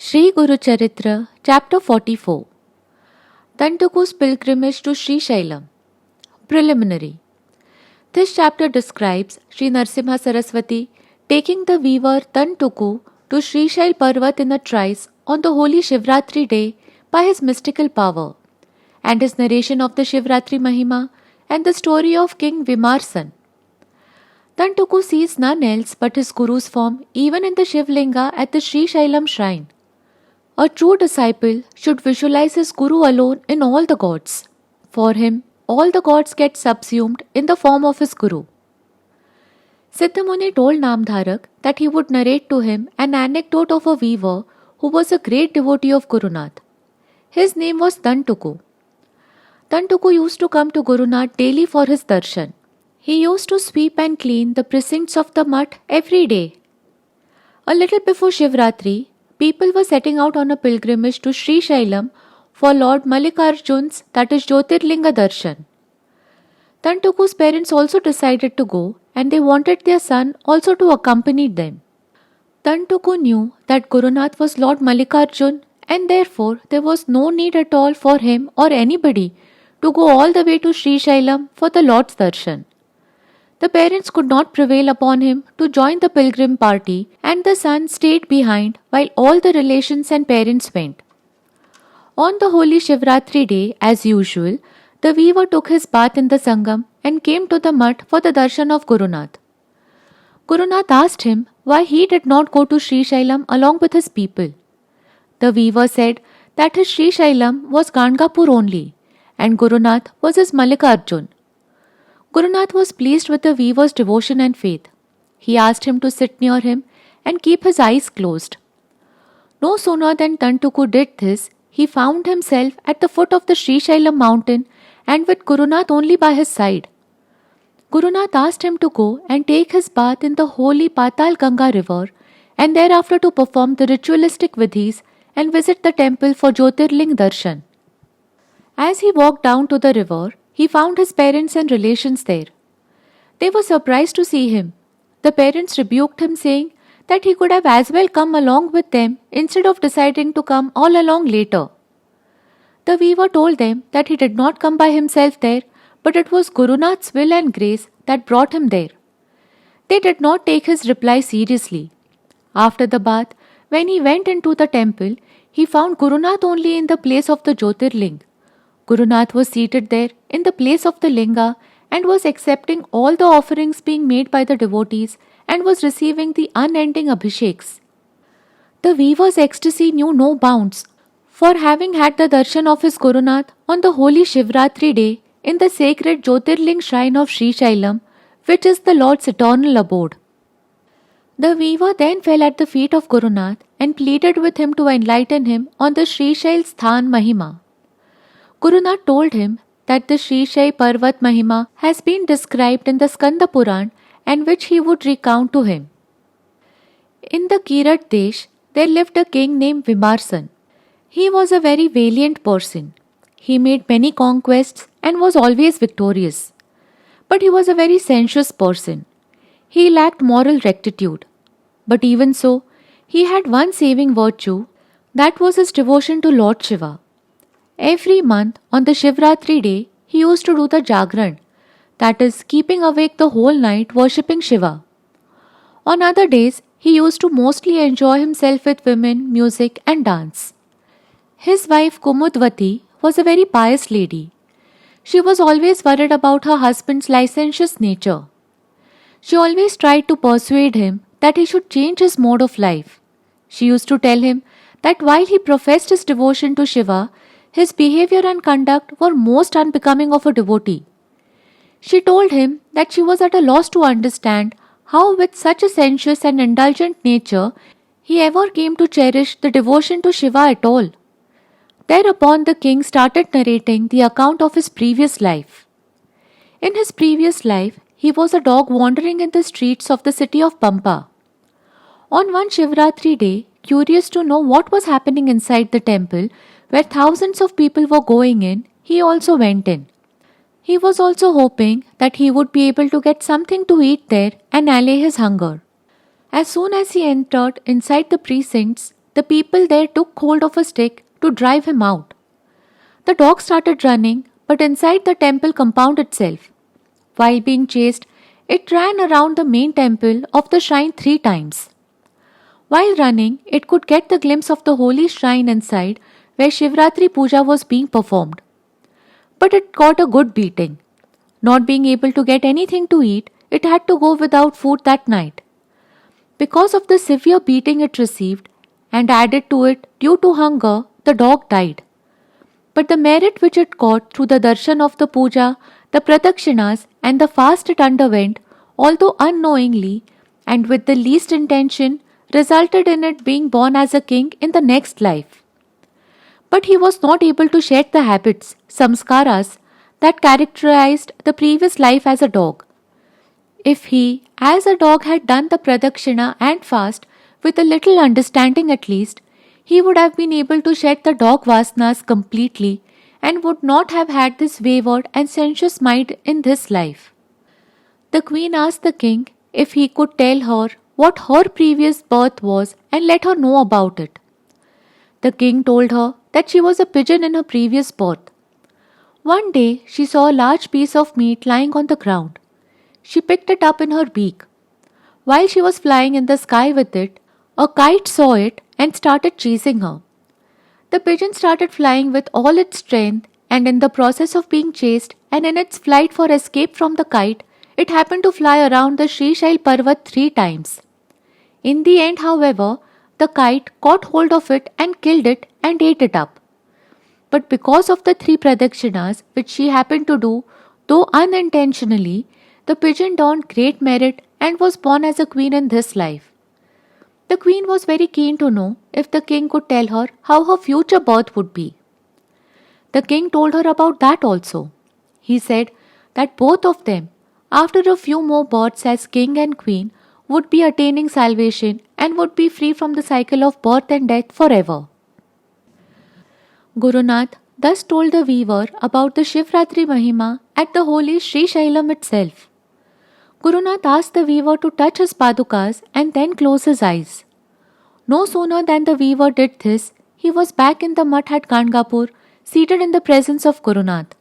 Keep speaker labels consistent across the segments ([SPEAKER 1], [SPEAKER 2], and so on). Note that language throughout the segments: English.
[SPEAKER 1] Shri Guru Charitra, Chapter 44. Tantuku's Pilgrimage to Sri Shailam. Preliminary. This chapter describes Shri Narsimha Saraswati taking the weaver Tantuku to Sri Shail Parvat in a trice on the holy Shivratri day by his mystical power, and his narration of the Shivratri Mahima and the story of King Vimarsan. Tantuku sees none else but his Guru's form even in the Shivlinga at the Sri Shailam shrine. A true disciple should visualize his Guru alone in all the gods. For him, all the gods get subsumed in the form of his Guru. Siddhamuni told Namdharak that he would narrate to him an anecdote of a weaver who was a great devotee of Gurunath. His name was Tantuku. Tantuku used to come to Gurunath daily for his darshan. He used to sweep and clean the precincts of the mutt every day. A little before Shivratri, people were setting out on a pilgrimage to Sri Shailam for Lord Mallikarjun's, that is Jyotirlinga darshan. Tantuku's parents also decided to go, and they wanted their son also to accompany them. Tantuku knew that Gurunath was Lord Mallikarjun, and therefore there was no need at all for him or anybody to go all the way to Sri Shailam for the Lord's darshan. The parents could not prevail upon him to join the pilgrim party, and the son stayed behind while all the relations and parents went. On the holy Shivratri day, as usual, the weaver took his bath in the Sangam and came to the mutt for the darshan of Gurunath. Gurunath asked him why he did not go to Sri Shailam along with his people. The weaver said that his Sri Shailam was Gangapur only, and Gurunath was his Mallikarjun. Gurunath was pleased with the weaver's devotion and faith. He asked him to sit near him and keep his eyes closed. No sooner than Tantuku did this, he found himself at the foot of the Sri Shailam mountain and with Gurunath only by his side. Gurunath asked him to go and take his bath in the holy Patal Ganga river, and thereafter to perform the ritualistic vidhis and visit the temple for Jyotirling darshan. As he walked down to the river, he found his parents and relations there. They were surprised to see him. The parents rebuked him, saying that he could have as well come along with them instead of deciding to come all along later. The weaver told them that he did not come by himself there, but it was Gurunath's will and grace that brought him there. They did not take his reply seriously. After the bath, when he went into the temple, he found Gurunath only in the place of the Jyotirling. Gurunath was seated there in the place of the linga and was accepting all the offerings being made by the devotees and was receiving the unending abhisheks. The weaver's ecstasy knew no bounds, for having had the darshan of his Gurunath on the holy Shivratri day in the sacred Jyotirling shrine of Sri Shailam, which is the Lord's eternal abode. The weaver then fell at the feet of Gurunath and pleaded with him to enlighten him on the Sri Shail Sthan Mahima. Gurunath told him that the Sri Shail Parvat Mahima has been described in the Skanda Puran and which he would recount to him. In the Kirat Desh, there lived a king named Vimarsan. He was a very valiant person. He made many conquests and was always victorious. But he was a very sensuous person. He lacked moral rectitude. But even so, he had one saving virtue, that was his devotion to Lord Shiva. Every month on the Shivratri day, he used to do the Jagran, that is, keeping awake the whole night worshipping Shiva. On other days, he used to mostly enjoy himself with women, music and dance. His wife Kumudvati was a very pious lady. She was always worried about her husband's licentious nature. She always tried to persuade him that he should change his mode of life. She used to tell him that while he professed his devotion to Shiva, his behavior and conduct were most unbecoming of a devotee. She told him that she was at a loss to understand how with such a sensuous and indulgent nature he ever came to cherish the devotion to Shiva at all. Thereupon the king started narrating the account of his previous life. In his previous life, he was a dog wandering in the streets of the city of Pampa. On one Shivratri day, curious to know what was happening inside the temple, where thousands of people were going in, he also went in. He was also hoping that he would be able to get something to eat there and allay his hunger. As soon as he entered inside the precincts, the people there took hold of a stick to drive him out. The dog started running, but inside the temple compound itself. While being chased, it ran around the main temple of the shrine 3 times. While running, it could get the glimpse of the holy shrine inside where Shivratri Puja was being performed. But it got a good beating. Not being able to get anything to eat, it had to go without food that night. Because of the severe beating it received, and added to it due to hunger, the dog died. But the merit which it got through the darshan of the puja, the pradakshinas, and the fast it underwent, although unknowingly and with the least intention, resulted in it being born as a king in the next life. But he was not able to shed the habits, samskaras, that characterized the previous life as a dog. If he, as a dog, had done the pradakshina and fast with a little understanding at least, he would have been able to shed the dog vasanas completely and would not have had this wayward and sensuous mind in this life. The queen asked the king if he could tell her what her previous birth was and let her know about it. The king told her that she was a pigeon in her previous birth. One day she saw a large piece of meat lying on the ground. She picked it up in her beak. While she was flying in the sky with it, a kite saw it and started chasing her. The pigeon started flying with all its strength, and in the process of being chased and in its flight for escape from the kite, it happened to fly around the Shri Parvat 3 times. In the end, however, the kite caught hold of it and killed it and ate it up. But because of the 3 pradakshinas which she happened to do, though unintentionally, the pigeon donned great merit and was born as a queen in this life. The queen was very keen to know if the king could tell her how her future birth would be. The king told her about that also. He said that both of them, after a few more births as king and queen, would be attaining salvation and would be free from the cycle of birth and death forever. Guru Nath thus told the weaver about the Shivratri Mahima at the holy Sri Shailam itself. Guru Nath asked the weaver to touch his padukas and then close his eyes. No sooner than the weaver did this, he was back in the mutt at Gangapur, seated in the presence of Guru Nath.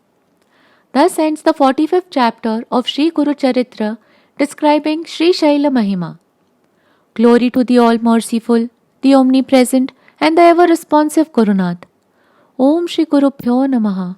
[SPEAKER 1] Thus ends the 45th chapter of Shri Guru Charitra, describing Sri Shaila Mahima. Glory to the all-merciful, the omnipresent, and the ever-responsive Guru Nath. Om Shri Guru Bhyo Namaha.